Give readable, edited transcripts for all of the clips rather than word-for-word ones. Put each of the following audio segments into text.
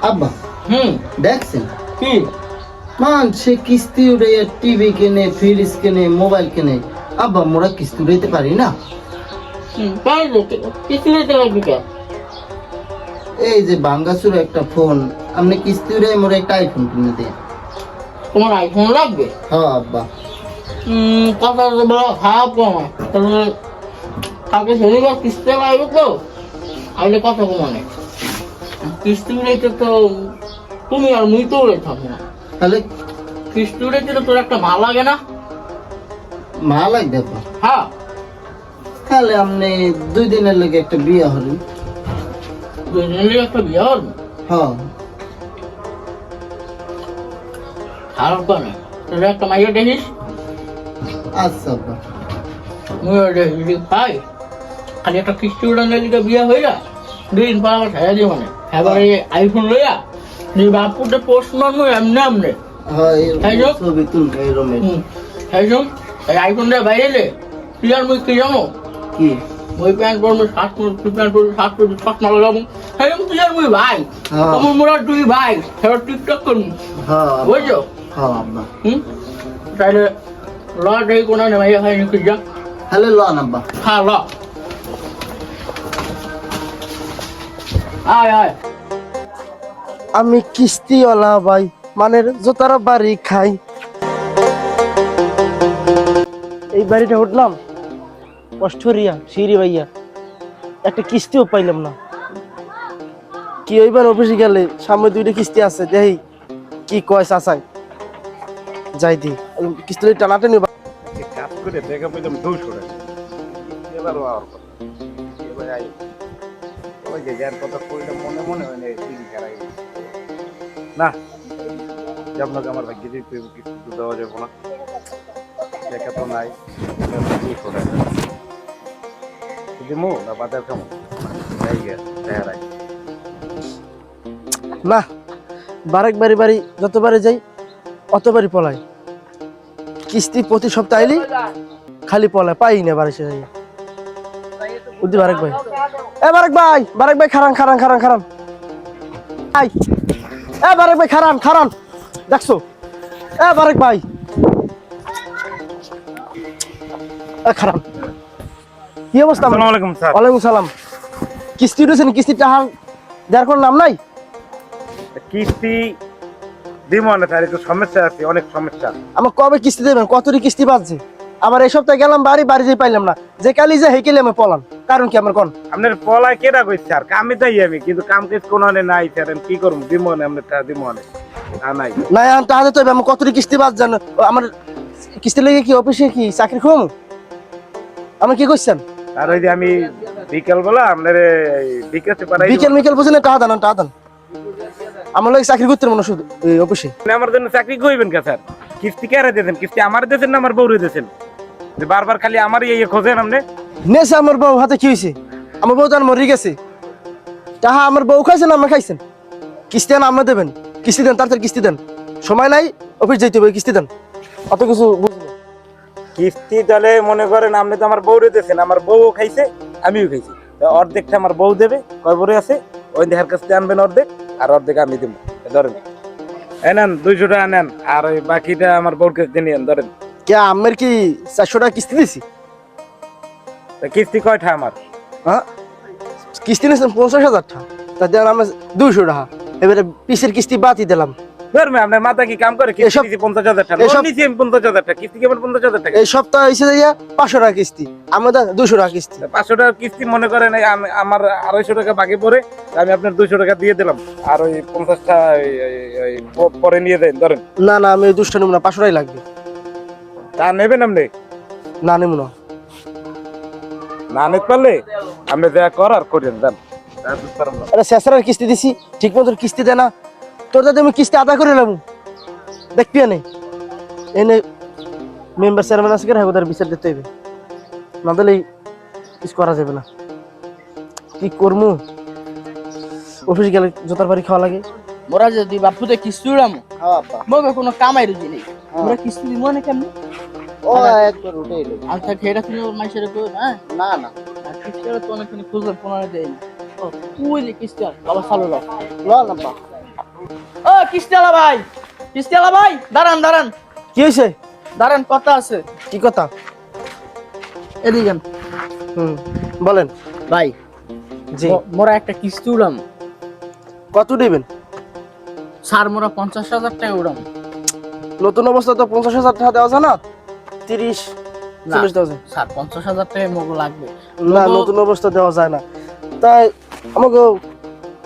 আব্বা দেখছেন কি মান সে কিস্তি উড়ে টিভি কেনে ফ্রিজ কেনে মোবাইল কেনে আব্বা মোরা কিস্তি উড়াইতে পারি না কিস্তি উড়াইতে পারবি কে? এই যে ভাঙ্গাচুর একটা ফোন আপনি কিস্তি উড়াই মোরা একটা আইফোন কিনে দেন। তোমার আইফোন লাগবে? হ্যাঁ আব্বা। কথা বড় খারাপ কমায় তাহলে কালকে শনিবার কিস্তি লাগবে তো আইলে কথা কমানে কিস্তি উড়াইতে তো তুমি আর মুই তো উড়ে থাকবো না। তাহলে কিস্তি উড়াইতে তো তোর একটা ভালো লাগে না? মা লাগবে আব্বা। হ্যাঁ তাহলে আপনি 2 দিনের লেগে একটা বিয়ে হলেন। 2 দিনের লেগে একটা বিয়ে হল? হ্যাঁ খারাপ করে তাহলে একটা মাইয়া দেখিস। আচ্ছা আব্বা। মুই দেখি ভাই খালি একটা কিস্তি উড়ানোর লিগে বিয়ে হইলা 2 দিন পর আবার ছায়া দিয়ে মানে এবারে আইফোন লইয়া তুই বাপুতে পোস্ট মারবো এমনি এমনি। হ্যাঁ ছবি তুলবে রমেশ। এই আইফোন দিয়ে বাইরে এলে তুই আর মুই কি জানো কি ওই প্যান্ট পরবো শার্ট পরবো তুই প্যান্ট পরবি শার্ট পরবি চশমা লাগাবো সেরকম তুই আর মুই ভাই তোমার মোরা তুই ভাই সেটা টিকটক করবি বুঝছো? হ্যাঁ আব্বা। তাহলে ল দেখি কোনো নেই হয় নাকি যা তাহলে লন আব্বা। হ্যাঁ ল আয় আয়। আমি কিস্তিওয়ালা ভাই মানে জোতারা বাড়ি খাই। এই বাড়িটা উঠলাম অষ্টরিয়া সিঁড়ি ভাইয়া একটা কিস্তিও পাইলাম না। কি ওইবার অফিসে গেলে সামনে 2টা কিস্তি আছে দেখি কি কয় চাচাই যাই দি কিস্তি টানাটানি কাজ করে দেখা পেলাম 200 টাকা এবার আর এবার আই ওই যে যার কথা কইলে মনে মনে হয় না দিন খারাই না আপনাকে আমার ভাগ্যে দিতে কিছু দেওয়া যাবে না দেখা তো নাই 200 টাকা দিমু না বাজার কেমন যাই গে দেখাই না বারেক বাড়ি যতবারে যাই অতবারই পলাই কিস্তি প্রতি সপ্তাহে আইলি খালি পলায় পাই না বাড়ি যাই বুদ্ধি বারেক ভাই বারেক ভাই খারান আই বারেক ভাই খারান দেখছো বারেক ভাই খারান কি অবস্থা? আসসালামু আলাইকুম স্যার। ওয়ালাইকুম সালাম। কিস্তি উঠেছেন কিস্তি টাকা দেওয়ার কোনো নাম নাই? কিস্তি দিমু না স্যার একটু সমস্যা আছে অনেক সমস্যা। আমার কবে কিস্তি দেবেন? কতটি কিস্তি বাজছে আমার? এই সপ্তাহে গেলাম বাড়ি যেই পাইলাম না যে কালি যে হেকেলে আমি পলাম কারণ কি আমার কোন আপনার পলায় কেডা কইছে স্যার কামে যাই আমি কিন্তু কাম কেস কোনো নাই স্যার কি করব দিমু না আপনার টাকা দিমু না নাই না টাকা তো আমার কতটি কিস্তি বাজ জানো আমার কিস্তি লেগে কি অফিসে কি চাকরি খুম আমার কি কইছেন? আর ওই যে আমি বিকেল বেলা আপনার বিকেলে পাঠাই বিকেল বুঝেন টাকা দেন আমার লাগে চাকরি করতে মনে শুধু অফিসে আমার জন্য চাকরি কইবেন কে স্যার? কিস্তি কারে দেন? কিস্তি আমার দেন না আমার বউরে দেন? যে বারবার খালি আমারই এই খোঁজেন আপনি নেছে আমার বউ হাতে কি হয়েছে? আমার বউ তো মরে গেছে টাকা আমার বউ খাইছেন আমার খাইছেন কিস্তি দেন আমরা দেবেন কিস্তি দেন তাড়াতাড়ি কিস্তি দেন সময় নাই অফিস যাইতে হবে কিস্তি দেন অত কিছু বুঝলেন কিস্তি তাহলে মনে করেন আপনি তো আমার বউরে দেন আমার বউও খাইছে আমিও খাইছি অর্ধেকটা আমার বউ দেবে কয় বড়ে আছে ওই দেহার কাছে আনবেন অর্ধেক আর অর্ধেক আমি দেবো ধরেন নেন 200 টাকা নেন আর ওই বাকিটা আমার বউর কাছে নিয়েন ধরেন। কে আমার কি 400 টাকা কিস্তি দিছি? কিস্তি কয়টা আমার? হ্যাঁ কিস্তি নিয়েছেন 50,000 টাকা তা দেন আমার 200 টাকা এবারে পিসের কিস্তি বাতি দিলাম। ধরবে আপনার মাথা কি কাম করে? কিস্তি 50,000 টাকা লোন নিছি আমি 50,000 টাকা কিস্তি কেমন 50,000 টাকা? এই সপ্তাহ হইছে যাইয়া 500 টাকা কিস্তি আমাদের 200 টাকা কিস্তি 500 টাকা কিস্তি মনে করেন আমার 250 টাকা বাকি পড়ে আমি আপনার 200 টাকা দিয়ে দিলাম আর ওই 50টা পরে নিয়ে দেন ধরেন। না আমি দুষ্ট নেব না 500 টাকাই লাগবে। তা নেবেন আপনি? না নেব না না নিতে পারলে আপনি যা করার করেন দেন। আরে শেষের কিস্তি দিছি ঠিক মতো কিস্তি দেয় না তোর দাদা আমি কিস্তি আদায় করে নেব দেখবি না এনে মেম্বার চেয়ারম্যান আছে কেন ওদের বিচার দিতে হবে না দিলে কিছু করা যাবে না। কি করবো অফিস গেলে জোতার বাড়ি খাওয়া লাগে। মোরা যদি বাপুতে কিস্তি উড়ামো মোকে কোনো কামাই রুজি নেই মোরা কিস্তি দিব না কেমনি? ও একবার উঠে এলো। আচ্ছা খেটা তুমি মাইসের কই না না কিস্তি তো অনেকখানি খুঁজলাম 15 দেয় না। ও তুই যে কিস্তি বাবা চালু লাও লন আব্বা। ও কিস্তিওয়ালা ভাই, কিস্তিওয়ালা ভাই, দাঁড়ান দাঁড়ান কি হয়েছে? দাঁড়ান, কথা আছে। কি কথা? এদিকে বলেন ভাই। জি। মোরা একটা কিস্তি উড়াম কত নেবেন? স্যার, মোরা 50,000 টাকা উড়াম। নতুন অবস্থা তো 50,000 টাকা দেওয়া যায় না, 30-40 দেওয়া যায়। স্যার 50,000 টাকা মগো লাগবে। না, নতুন অবস্থা দেওয়া যায় না। তাই আমাকে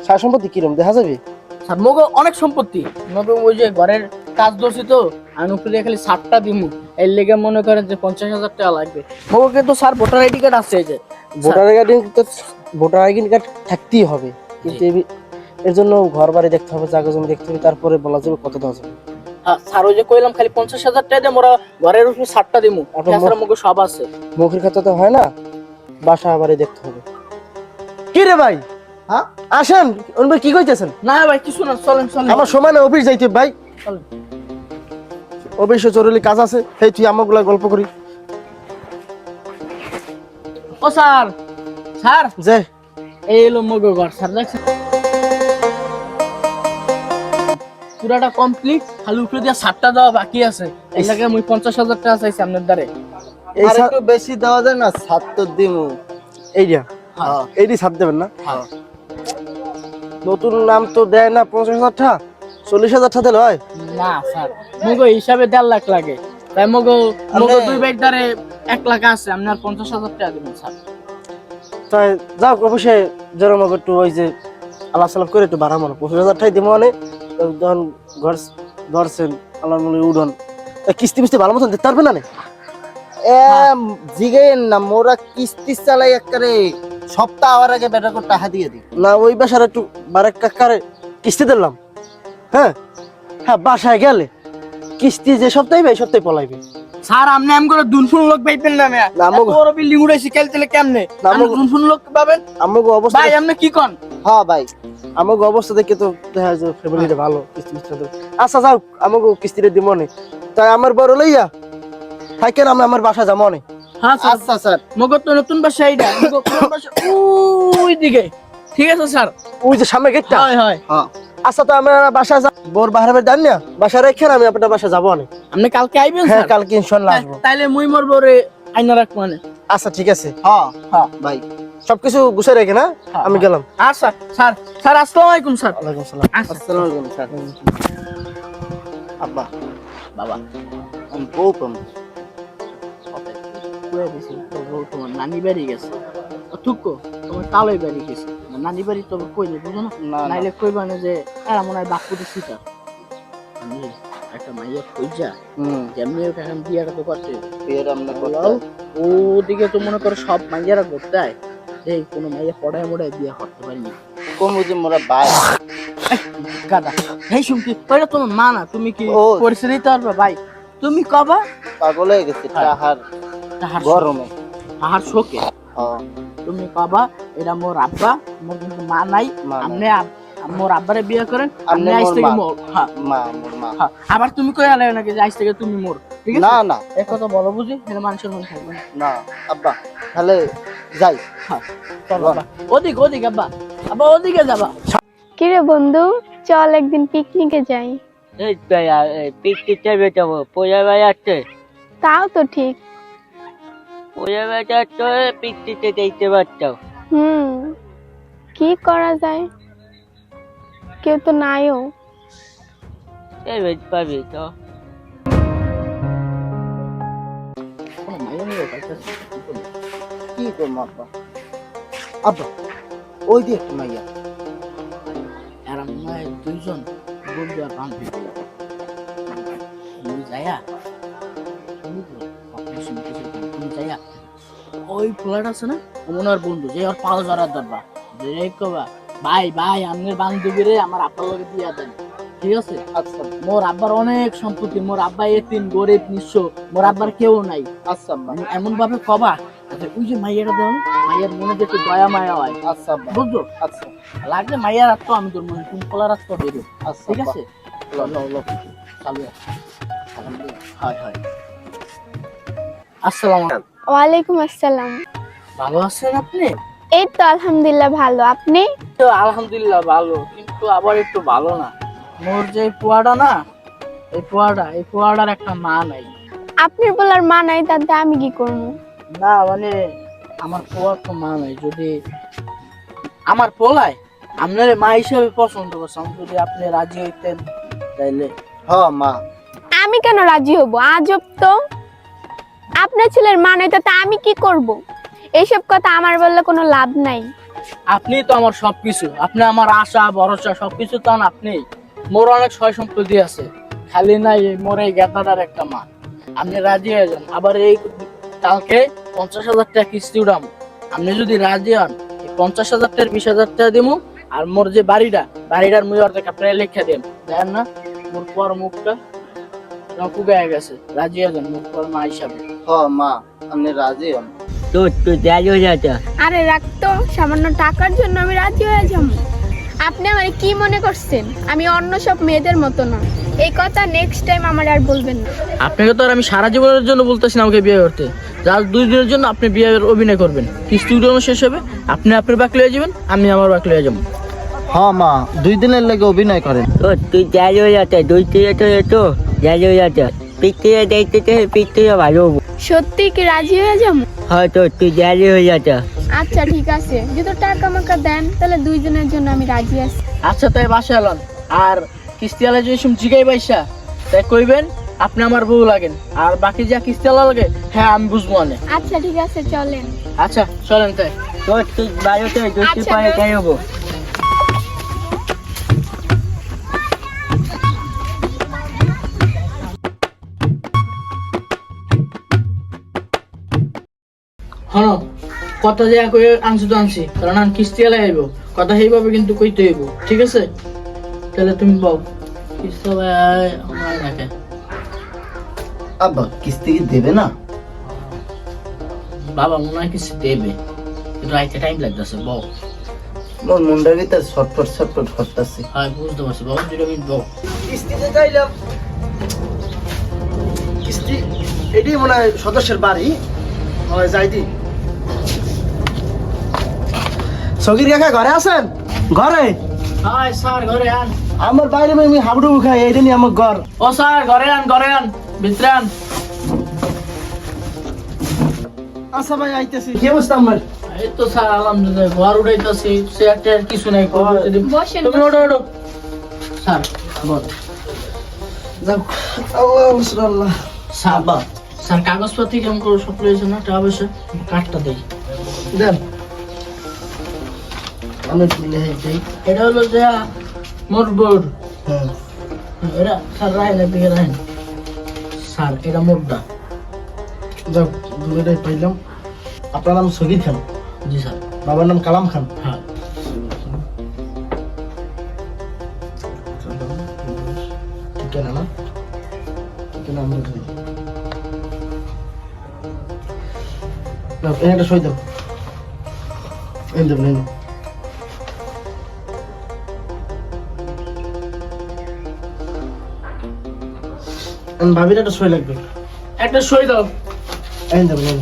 সার সম্পত্তি কিরম দেখা যাবে? স্যার মগো অনেক সম্পত্তি, মগো ওই যে ঘরের কাজ দোষী তো, আমি উপরে খালি 60টা দিমু, এর লেগে মনে করেন যে 50,000 টাকা লাগবে। মগো কিন্তু স্যার ভোটার আইডি কার্ড আছে, এই যে ভোটার আইডি কার্ড থাকতেই হবে, কিন্তু এর জন্য ঘর বাড়ি দেখতে হবে, জায়গা জমি দেখতে হবে, তারপরে বলা যাবে কত দেওয়া যাবে। স্যার ওই যে কইলাম খালি 50,000 টাকা দিয়ে মোরা ঘরের উপরে 60টা দিমু, তাছাড়া মগো সব আছে। মুখের কথা তো হয় না, বাসা বাড়ি দেখতে হবে। কি রে ভাই, হ্যাঁ আসেন। ভাই কি কইতেছেন? না ভাই কিছু না, চলেন চলেন। আমার সময় না, অফিস যাইতে ভাই। চলেন। অফিসে জরুরি কাজ আছে, এই তুই আমাগুলা গল্প করি। ও স্যার, স্যার যে এই এলো মগো ঘর, স্যার দেখছেন পুরাটা কমপ্লিট, খালি উপরে দিয়ে 60টা দেওয়া বাকি আছে। এই লাগে আমি 50,000 টাকা চাইছি আপনার দ্বারে। এই আর একটু বেশি দেওয়া যায় না, 70 দিমু। এইটা হ্যাঁ এইটি ছাড় দেবেন না? হ্যাঁ। নতুন নাম তো দেয় না 50,000 টাকা, 40,000 টাকা দিলে হয়? না স্যার, মগো হিসাবে 1.5 লাখ লাগে, তাই মগো দুই বাইক দ্বারে 1 লাখ আছে, আপনার 50,000 টাকা দিবেন স্যার। তাই যাও অফিসে যেরকম একটু ওই যে আলাপ সালাপ করে একটু বাড়া মানো, 50,000 টাকা দিব মানে তখন ঘর ধরছেন আল্লাহ মনে উড়ন। কিস্তি মিস্তি ভালো মতন দিতে পারবে না? জিগেন না, মোরা কিস্তি চালাই একবারে সপ্তাহ হওয়ার আগে বেটা করে টাকা দিয়ে দিই। না ওই বাসার একটু বারেক কাকারে কিস্তি দিলাম, হ্যাঁ হ্যাঁ, বাসায় গেলে কিস্তি যে সপ্তাহে এই সপ্তাহে পলাইবে। স্যার আপনি এম করে দুনফুন লোক পাইবেন না মেয়া, না, মগো- এত বড় বিল্ডিং উড়াইছি খেলতে কেমনে না, আপনি মগো- দুনফুন লোক পাবেন? আমাকে অবস্থা ভাই আপনি কি কন? হ্যাঁ ভাই, আমাকে অবস্থা দেখে তো দেখা যায় ফ্যামিলিটা ভালো, কিস্তি মিস্তি দেবে। আচ্ছা যাও, আমাকে কিস্তিটা দিব মনে, তাই আমার বড় লইয়া থাকেন, আমি আমার বাসা যাবো অনেক। হ্যাঁ স্যার। আচ্ছা স্যার। মগো তো নতুন বাসা এইটা, মগো পুরান বাসা ওই দিকে। ঠিক আছে স্যার। ওই যে সামনে গেটটা। হয় হয়। হ্যাঁ আচ্ছা তো আমার বাসা বোর বাহারের দান না, বাসা রেখে আমি আপনার বাসা যাবো অনেক। আপনি কালকে আইবেন হ্যাঁ, স্যার? কালকে ইনশাল্লাহ আসবো। তাইলে মুই মোর বরে আইনা রাখ মানে। আচ্ছা ঠিক আছে, হ্যাঁ হ্যাঁ ভাই। সবকিছু গুছিয়ে রেখে না, আমি গেলাম। আচ্ছা স্যার, স্যার আসসালামু আলাইকুম স্যার। ওয়ালাইকুম সালাম। আচ্ছা আসসালামু আলাইকুম স্যার। আব্বা, বাবা আমি বউ পাম। তোমার নানি বাড়ি গেছে, থুকো তোমার তালই বাড়ি গেছে, নানি বাড়ি তো কইলে বুঝো না, না, না। নাইলে কইবা না যে এরা মনে হয় বাপুদের সিটার। আমি একটা মাইয়া কইজা যেমনি ওকে এখন বিয়াটা তো করতে, বিয়ের আমরা বলাও, ওদিকে তো মনে করো সব মাইয়ারা করতে হয়, এই কোনো মাইয়া পড়ায় মোড়ায় বিয়া করতে পারিনি। কম বুঝি মোরা ভাই। গাদা এই শুনকি ওইটা তোমার মা না, তুমি কি ও। পরিচয় দিতে পারবে ভাই? তুমি কবা পাগল হয়ে গেছে টাহার তাহার গরমে। তাহার শোকে হ্যাঁ তুমি কবা এটা মোর আব্বা, মোর কিন্তু মা নাই, মা নাই। আপনি মোর আব্বারে বিয়ে করেন, আপনি আপনি আইস মোর থেকে মা। মোর, হ্যাঁ মা, মোর মা। হ্যাঁ। আবার তুমি কই আলে নাকি যে আইস থেকে তুমি মোর, ঠিক আছে? না না এক কথা বলো বুঝি, এটা মানুষের মন থাকবে না। না আব্বা, তাহলে যাই। হ্যাঁ চলো আব্বা, ওদিক ওদিক আব্বা, আব্বা ওদিকে যাবা। কিরে বন্ধু, চল একদিন পিকনিকে যাই। এই পিকনিক যাবে যাবো, পূজা বেড়াচ্ছে, তাও তো ঠিক। পূজা বেড়াচ্ছে, পিকনিকে দেখতে পারতাম। কি করা যায়, কেউ তো নাইও। এই পাবি তো কোনো মাইয়া নিয়ে পাইতেছে কি করবো আব্বা? আব্বা ওই দিয়ে একটা মাইয়া। এরা মনে হয় দুইজন বন্ধু আর বান্ধবী, তুমি যাইয়া তুমি যাইয়া ওই পোলাটা আছে না, ও মনে হয় বন্ধু, যে ওর পাও জড়ার দরবা, যে কবা ভাই ভাই আপনার বান্ধবীরে আমার আব্বার লগে দিয়া দেন, ঠিক আছে? আচ্ছা মোর আব্বার অনেক সম্পত্তি, মোর আব্বা এতিম গরিব নিঃস্ব, মোর আব্বার কেউ নাই। আচ্ছা আব্বা। এমন ভাবে কবা যে ওই যে মাইয়াটা দেন, মাইয়ার মনে যে একটু দয়া মায়া হয়, আচ্ছা আব্বা। বুঝছো? আচ্ছা লাগলে মাইয়ার রাত তো আমি তোর মনে তুমি পোলা রাত তো বেরো, আচ্ছা ঠিক আব্বা। আছে? চালু হয় হয়। আসসালামু আলাইকুম। ওয়ালাইকুম আসসালাম। ভালো আছেন আপনি? এই তো আলহামদুলিল্লাহ ভালো, আপনি? তো আলহামদুলিল্লাহ ভালো, কিন্তু আবার একটু ভালো না। মোর যে পোয়াটা না, এই পোয়াটার একটা মা নাই। আপনার বলার মা নাই, তাতে আমি কি করবো? না মানে আমার পোয়ার তো মা নাই। যদি আমার পোলায় আপনার মা হিসেবে পছন্দ করছেন, যদি আপনি রাজি হইতেন তাইলে। হ মা। আমি কেন রাজি হব? আজব তো, আপনার ছেলের মা নাই, তাতে আমি কি করব? এইসব কথা আমার বললে কোনো লাভ নাই। আপনি তো আমার সবকিছু, আপনি আমার আশা ভরসা সবকিছু তো আপনি। মোর অনেক সয় সম্পত্তি আছে, খালি নাই এই মোর এই গেতাটার একটা মা। আপনি রাজি হয়ে যান। আবার এই কালকে 50,000 টাকা কিস্তি উঠাম। আপনি যদি রাজি হন, 50,000 টাকার 20,000 টাকা দিব। আর মোর যে বাড়িটার মুই অর্ধেক আপনার লেখা দেন। দেখেন না মোর পর মুখটা কুগায় গেছে। রাজি হয়ে যান মোর পর মা হিসাবে। হ মা, আপনি রাজি হন। তো রাজি হয়ে যাচ্ছে। আরে রাখতো, সামান্য টাকার জন্য আমি রাজি হয়ে যাবো? আপনি আমার কি মনে করছেন আমি অন্য সব মেয়েদের মতো না? এই কথা নেক্সট টাইম আমার আর বলবেন না। আপনাকে তো আর আমি সারা জীবনের জন্য বলতেছি না আমাকে বিয়ে করতে। জাস্ট 2 দিনের জন্য আপনি বিয়ের অভিনয় করবেন। কিস্তি উঠানো শেষ হবে, আপনি আপনার বাক লয়ে যাবেন, আমি আমার বাক লয়ে যাবো। হ মা, 2 দিনের লাগে অভিনয় করেন। তো তুই রাজি হয়ে যাচ্ছে, দুই থেকে তো রাজি হয়ে যাচ্ছে। পিকটিকে দেখতে পিকটিকে ভালো হবো। সত্যি কি রাজি হয়ে যাবো? হয়তো তুই রাজি হয়ে যাচ্ছে। আচ্ছা ঠিক আছে, যদি টাকা মাকা দেন তাহলে 2 দিনের জন্য আমি রাজি আছি। আচ্ছা তাই বাসা এলাম। আর কিস্তিওয়ালা যদি জিগাই পয়সা তাই কইবেন আপনি আমার বউ লাগেন। আর বাকি যা কিস্তিওয়ালা লাগে হ্যাঁ আমি বুঝবো না। আচ্ছা ঠিক আছে, চলেন। আচ্ছা চলেন তাই। তো তুই বাড়িতে দুই আচ্ছা, পরে যাই হবো। হ্যাঁ কথা যে কই আনছি তো আনছি, কারণ আমি কিস্তিওয়ালা আইব। কথা সেইভাবে কিন্তু কইতে হইব, ঠিক আছে? তাহলে তুমি বল কিস্তিওয়ালা আমার নাকি আব্বা কিস্তি কি দেবে না? বাবা মনে হয় কিছু দেবে, কিন্তু আইতে টাইম লাগতেছে। বল। মোর মুন্ডার ভিতরে ছটফট করতেছে। হ্যাঁ বুঝতে পারছি, বাবা 2 মিনিট বল। কিস্তিতে চাইলাম, কিস্তি এটি মনে হয় সদস্যের বাড়ি হয়। যাইদি সগির কাকা ঘরে আছেন? ঘরে হাই স্যার ঘরে আন। আমার বাইরে আমি হাবুডুবু খাই, এইটা নিয়ে আমার ঘর। ও স্যার ঘরে আন ভিতরে আন। আচ্ছা ভাই আইতেছি। কি অবস্থা আমার? এই তো স্যার আলহামদুলিল্লাহ, ঘর উঠাইতেছি। চেয়ারটা কিছু নাই, বসেন, তুমি ওঠো। স্যার বল। যাক আল্লাহ রাসূলুল্লাহ। স্যার স্যার কাগজপত্র কেমন করে সব রয়েছে না? টাকা পয়সা কার্ডটা দেই দেন। আমি দেই। এটা হলো যে মোর বোর্ড। হ্যাঁ এটা স্যার রাইনের দিকে রাইন। স্যার এটা মোরটা। যাক দুটোটাই পাইলাম। আপনার নাম সগির খান? জি স্যার। বাবার নাম কালাম খান? হ্যাঁ। ঠিকানা না? ঠিকানা আমরা ধরি। না এটা সই দাও। এই দেব নেই। ভাবির একটা সই লাগবে। একটা সই দাও। এই দেব নেই।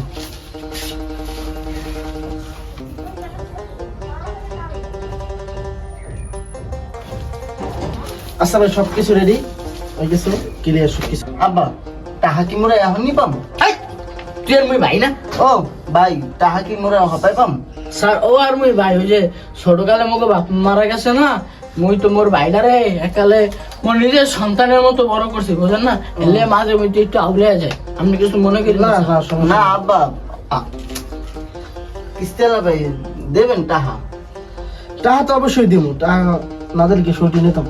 আচ্ছা ভাই সবকিছু রেডি হয়ে গেছে, ক্লিয়ার সবকিছু। আব্বা টাহা কি মোরা এখনই পাম? এই, তুই আর মুই ভাই না? ও ভাই, টাহা কি মোরা হপাই পাম? স্যার ও আর মুই ভাই, ওই যে ছোটকালে মোকে বাপ মারা গেছে না, মুই তো মোর ভাইটারে একালে মোর নিজের সন্তানের মতো বড় করছি, বুঝলেন না? এলে মাঝে মধ্যে একটু আউলিয়া যায়। আপনি কিছু মনে করেন না না? না সমস্যা না নেই। আব্বা, কিস্তিওয়ালা ভাই দেবেন টাহা? টাকা তো অবশ্যই দিব, টাকা না দিলে কি সইটি নিতাম?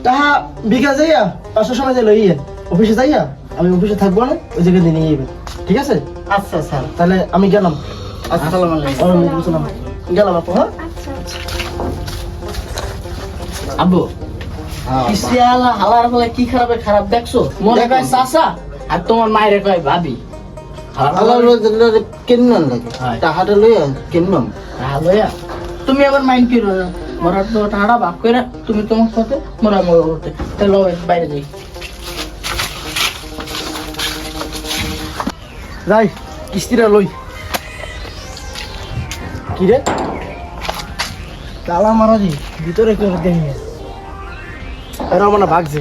টাকা বিঘা যাইয়া 500 সময় যাই লইয়েন, অফিসে যাইয়া আমি অফিসে থাকবো না, ওই জায়গায় দিয়ে নিয়ে যাবেন, ঠিক আছে? আচ্ছা স্যার। তাহলে আমি গেলাম। আসসালামু আলাইকুম। ওয়ালাইকুম আসসালাম। গেলাম আপু। হ্যাঁ আচ্ছা আব্বু হ্যাঁ, কিস্তিওয়ালা হালার ফলে কি খারাপ দেখছো? মনে কয় চাচা আর তোমার মায়ের কয় ভাবি। আল্লাহ কেমন লাগে হয়। টাহাটা লইয়া কেমন? লইয়া তুমি আবার মাইন্ড কি মরার তো টাকা ভাগ করে তুমি তোমার সাথে মরা মরা করতে। তাহলে বাইরে যাই। যাই কিস্তিটা লই। কি রে তালা মারা দি ভিতরে কেউ দেখি না। এরা মানে ভাগছে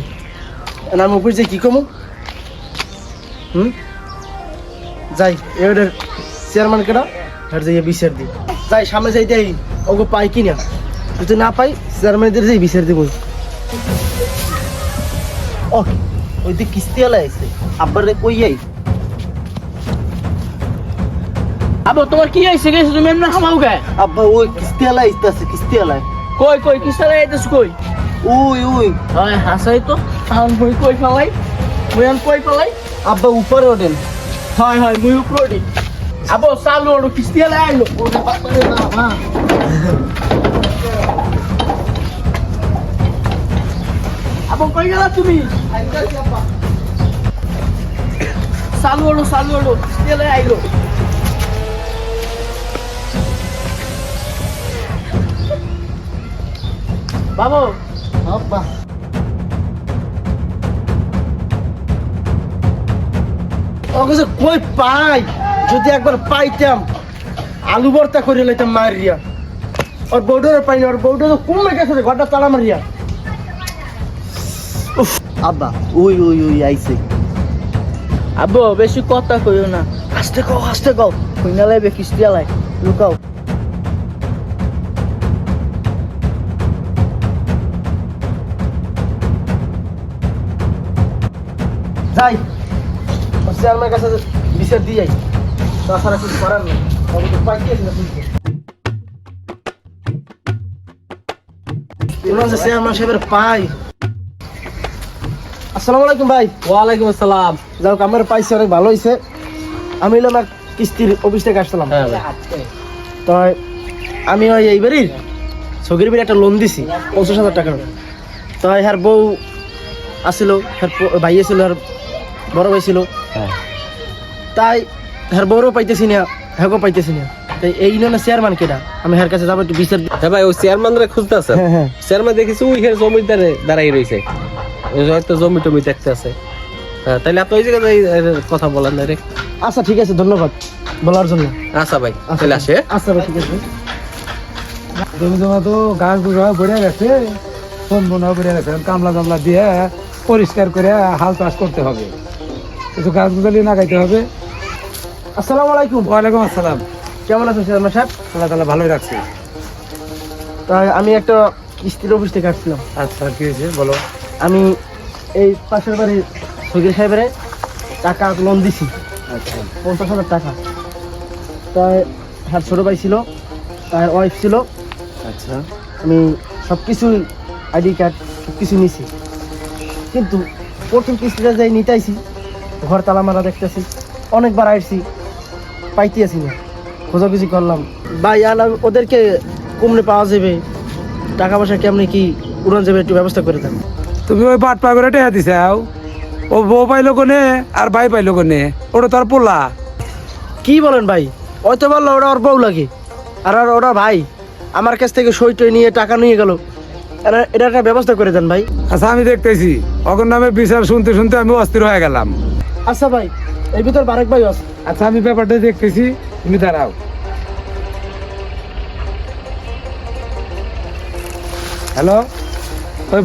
আমি উপরে যে কি কমু যাই এবার চেয়ারম্যান কেনা আর যাই বিচার দিই যাই সামনে যাই দেই ওকে পাই কিনা যদি না পাই চেয়ারম্যানদের যাই বিচার দিব ও ওই যে কিস্তি আলা আছে আব্বারে কই যাই আবো তোমার কি হয়েছে গেছে তুমি এমনি হামাও গায় আব্বা ওই কিস্তি আলা আইতাছে কিস্তি আলা কই কই কি সারা আইতেছ কই ওই ওই হয় হাসাই তো আর মই কই ফেলাই মই আন কই ফেলাই আব্বা উপরে ওঠেন হয় হয় মই উপরে উঠি আবো চালু ওড়ো কিস্তি আলা আইলো ওরে বাবারে বাবা আবো কই গেলা তুমি চালু ওড়ো কিস্তি আলা আইলো বাবু আব্বা ওকে যে কই পাই যদি একবার পাইতাম আলু ভর্তা করে লাইতাম মারিয়া ওর বউডারে পাইনি ওর বউডা তো কমে গেছে রে, ঘরটা তালা মারিয়া আব্বা ওই ওই ওই আইছে আবো বেশি কথা কইও না আস্তে কও কই না লাইবে কিস্তি আলাই লুকাও যাই চেয়ারম্যানের কাছে বিচার দিয়ে যাই তাছাড়া কিছু করার নেই তবে তো পাইতেছি না বুঝতে চেয়ারম্যান সাহেবের পাই আসসালামু আলাইকুম ভাই ওয়ালাইকুম আসসালাম যাও আমার পাইছে অনেক ভালো হয়েছে আমি এলাম এক কিস্তির অফিস থেকে আসলাম তো আমি ওই এইবারই ছগির বাড়ি একটা লোন দিছি 50,000 টাকার তো হ্যার বউ আসিল হ্যার ভাই আসিল আর বড় ভাই ছিল তাই হ্যার বউরও পাইতেছি না হ্যাঁ পাইতেছি না তাই এই না চেয়ারম্যান কেটা আমি হ্যার কাছে যাবো একটু বিচার হ্যাঁ ভাই, ওই চেয়ারম্যানরা খুঁজতেছে। হ্যাঁ হ্যাঁ চেয়ারম্যান দেখেছি ওই জমিদারে দাঁড়াই রয়েছে, হয়তো জমি টমি দেখতে আছে। তাহলে আপনি ওই জায়গায় কথা বলেন না রে। আচ্ছা ঠিক আছে, ধন্যবাদ বলার জন্য। আচ্ছা ভাই, তাহলে আসে। আচ্ছা ভাই ঠিক আছে। জমি জমা তো গাছ গুজা বেড়ে গেছে, ফোন বোনাও বেড়ে গেছে, কামলা টামলা দিয়ে পরিষ্কার করে হাল চাষ করতে হবে, কিছু গাছ গুজালি লাগাইতে হবে। আসসালামু আলাইকুম। ওয়ালাইকুম আসসালাম। কেমন আছেন চেয়ারম্যান সাহেব? আল্লাহ তালা ভালোই রাখছি। তাই আমি একটা কিস্তির অফিস থেকে আসছিলাম। আচ্ছা কি হয়েছে বলো। আমি এই পাশের বাড়ির সগির সাহেবের টাকা লোন দিছি, 50,000 টাকা। তাই হ্যাঁ ছোটো ভাই ছিল, তার ওয়াইফ ছিল। আচ্ছা আমি সব কিছুই আইডি কার্ড সব কিছু নিছি, কিন্তু প্রথম কিস্তিটা যাই নিতাইছি, ঘর তালা মারা দেখতেছি, অনেকবার আইসি পাইতে আসি না, খোঁজাখুঁজি করলাম। ভাই আর ওদেরকে কমলে পাওয়া যাবে, টাকা পয়সা কেমনি কি উড়ান যাবে, একটু ব্যবস্থা করে দেন। তুমি ওই পাট পা করে টেহা দিছাও, ও বউ পাইলো কোনে আর ভাই পাইলো কোনে, ওটা তার পোলা। কি বলেন ভাই? ওই তো বললো ওরা ওর বউ লাগে, আর ওরা ভাই আমার কাছ থেকে সই টই নিয়ে টাকা নিয়ে গেল। এটা একটা ব্যবস্থা করে দেন ভাই। আচ্ছা আমি দেখতেছি, অগর নামে বিচার শুনতে শুনতে আমি অস্থির হয়ে গেলাম। আচ্ছা ভাই, এই ভিতর বারেক ভাই আছে। আচ্ছা আমি ব্যাপারটা দেখতেছি, তুমি দাঁড়াও। হ্যালো, ওই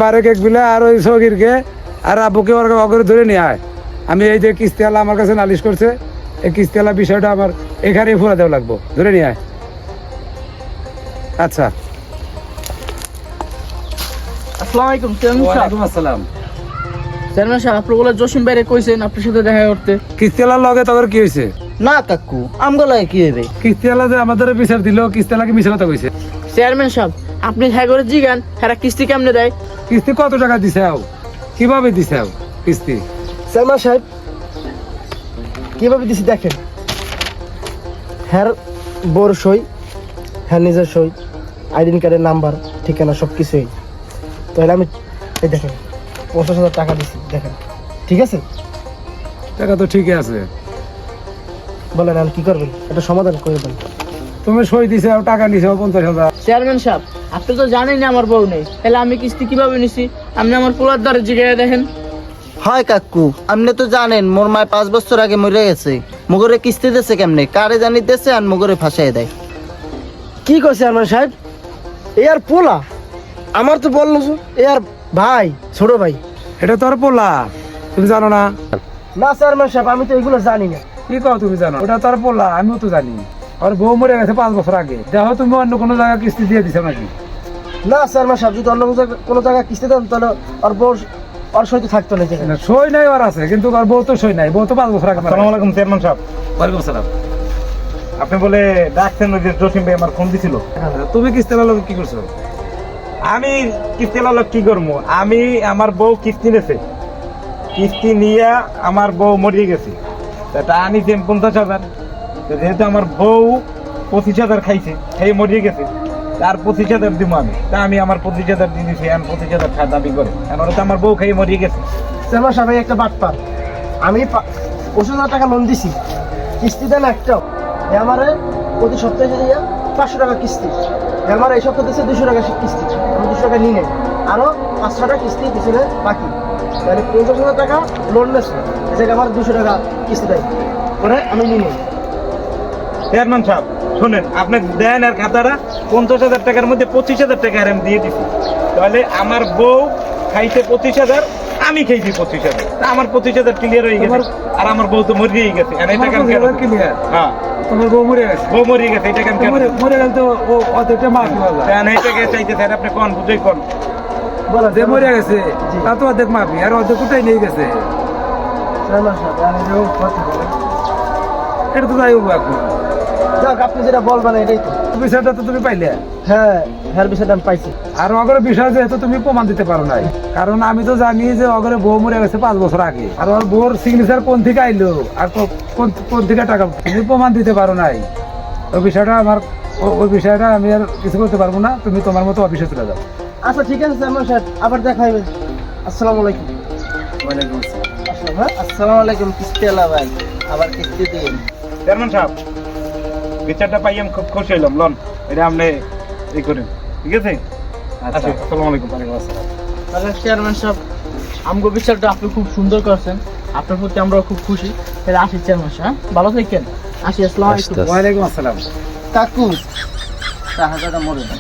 বারেক এক বিলা আর ওই সগিরকে আর আব্বুকে অগরে ধরে নিয়ে আয়। আমি এই যে কিস্তিওয়ালা আমার কাছে নালিশ করছে, এই কিস্তিওয়ালা বিষয়টা আমার এখানেই ফুরা দেওয়া লাগবো, ধরে নিয়ে আয়। আচ্ছা আসসালামু আলাইকুম চেয়ারম্যান সাহেব। ওয়ালাইকুম আসসালাম। চেয়ারম্যান সাহেব আপনি বলে জসিম বাইরে কইছেন আপনার সাথে দেখা করতে। কিস্তিওয়ালার লগে তোর কি হয়েছে? না কাকু আমগুলাই কি হবে? কিস্তিওয়ালা যে আমাদের বিচার দিল, কিস্তিওয়ালাকে মিশে কথা কইছে। চেয়ারম্যান সাহেব আপনি হ্যাঁ করে জিগান হ্যাঁ কিস্তি কেমনে দেয়। কিস্তি কত টাকা দিছে, কিভাবে দিছে কিস্তি? চেয়ারম্যান সাহেব কিভাবে দিছি দেখেন, হ্যার বোর সই, হ্যাঁ নিজের সই, আইডি কার্ডের নাম্বার, ঠিকানা সব কিছুই। তাহলে আমি এই দেখেন 50,000 টাকা দিছি, দেখেন ঠিক আছে? টাকা তো ঠিকই আছে। বলেন আমি কি করবেন, এটা সমাধান করে দেন। তুমি সই দিছে টাকা নিছে 50,000। চেয়ারম্যান সাহেব আপনি তো জানেন না আমার বউ নেই, তাহলে আমি কিস্তি কিভাবে নিছি? আপনি আমার পোলার দ্বারে জিগাইয়া দেখেন। হয় কাকু, আপনি তো জানেন মোর মায় 5 বছর আগে মরে গেছে, মুগরে কিস্তি দেছে কেমনে, কারে জানি দেছে আর মুগরে ফাঁসাই দেয়। কি করছে চেয়ারম্যান সাহেব? এ আর পোলা আমার তো বললো যে এ আর ভাই ছোট ভাই। এটা তোর পোলা, তুমি জানো না? না চেয়ারম্যান সাহেব, আমি তো এগুলো জানি না। কি কও তুমি জানো? ওটা তোর পোলা, আমিও তো জানি। আর বউ মরে গেছে 5 বছর আগে। দেখো তুমি অন্য কোনো জায়গায় কিস্তি দিয়ে দিছো নাকি? না চেয়ারম্যান সাহেব, যদি অন্য কোনো জায়গায় কিস্তি দেন তাহলে ওর বউ ওর সই তো থাকতো না যেখানে। না, সই নাই ওর আছে, কিন্তু ওর বউ তো সই নাই। বউ তো 5 বছর আগে মারা গেছে। আসসালামু আলাইকুম চেয়ারম্যান সাহেব। ওয়ালাইকুম আসসালাম। আপনি বলে ডাকছেন, ওই যে জসিম ভাই আমার ফোন দিছিল। তুমি কিস্তি লোক কি করছো? আমি কিস্তি লালক কি করবো? আমি আমার বউ কিস্তি নেছে, কিস্তি নিয়ে আমার বউ মরিয়ে গেছে। তা আনিছেন 50,000। যেহেতু আমার বউ 25,000 খাইছে, খেয়ে মরিয়ে গেছে, তার 25,000 দিব আমি। তা আমি আমার 25,000 দিয়ে দিছি, এখন 25,000 টাকা দাবি করে। কারণ ওটা তো আমার বউ খেয়ে মরিয়ে গেছে। চেয়ারম্যান সাহেব একটা বাটপার। আমি 25,000 টাকা লোন দিছি, কিস্তি দেন একটাও। আমারে প্রতি সপ্তাহে যদি 500 টাকা কিস্তি, আমার এই সপ্তাহে দিচ্ছে 200 টাকা কিস্তি, আমি 200 টাকা নিয়ে নেই, আরো 500 টাকা কিস্তি পিছনে বাকি, মানে 50,000 টাকা লোন নেছে, এটাকে আমার 200 টাকা কিস্তি দেয় করে আমি নিয়ে নেই। চেয়ারম্যান সাহেব শোনেন, আপনি দেন আর খাতাটা 50,000 টাকার মধ্যে 25,000 টাকা আর আমি দিয়ে দিছি। তাহলে আমার বউ খাইছে 25,000, আমি খেয়েছি 25,000। তা আমার 25,000 ক্লিয়ার হয়ে গেছে, আর আমার বউ তো মরিয়েই গেছে। আর এটা কেন ক্লিয়ার? হ্যাঁ, তোমার বউ মরে গেছে। বউ মরিয়ে গেছে, এটা কেন মরে গেলে তো ও অতটা মাফ হওয়া যায়। এটাকে চাইতে স্যার আপনি কোন বুঝে কোন বলো যে মরে গেছে তা তো অর্ধেক মাফি, আর অর্ধেক কোথায় নিয়ে গেছে? চেয়ারম্যান সাহেব, আমি এরকম কথা বলি। এটা তো যাই হোক এখন। যাক, আপনি যেটা বলবেন এটাই তো। বিষয়টা তো তুমি পাইলে। হ্যাঁ হ্যাঁ, বিষয়টা আমি পাইছি। আর অগরের বিষয় যেহেতু তুমি প্রমাণ দিতে পারো নাই, কারণ আমি তো জানি যে অগরে বউ মরে গেছে 5 বছর আগে, আর ওর বউর সিগনেচার কোন থেকে আইলো আর কোন থেকে টাকা তুমি প্রমাণ দিতে পারো নাই। ওই বিষয়টা আমার ওই বিষয়টা আমি আর কিছু করতে পারবো না। তুমি তোমার মতো অফিসে চলে যাও। আচ্ছা ঠিক আছে চেয়ারম্যান সাহেব, আবার দেখা হবে। আসসালামু আলাইকুম। ওয়ালাইকুম আসসালাম। আসসালাম। হ্যাঁ, আসসালামু আলাইকুম কিস্তিওয়ালা ভাই, আবার কিস্তি দিন। চেয়ারম্যান সাহেব বিচারটা পাই আমি খুব খুশি হইলাম। লন এটা আপনি এই করেন, ঠিক আছে? আচ্ছা, আসসালামু আলাইকুম। তাহলে চেয়ারম্যান সাহেব, আমগো বিচারটা আপনি খুব সুন্দর করছেন, আপনার প্রতি আমরা খুব খুশি। তাহলে আসি চেয়ারম্যান সাহেব, ভালো থাকেন। আসি, আসসালামু আলাইকুম। ওয়ালাইকুম আসসালাম। কাকু টাকাটা মরে না।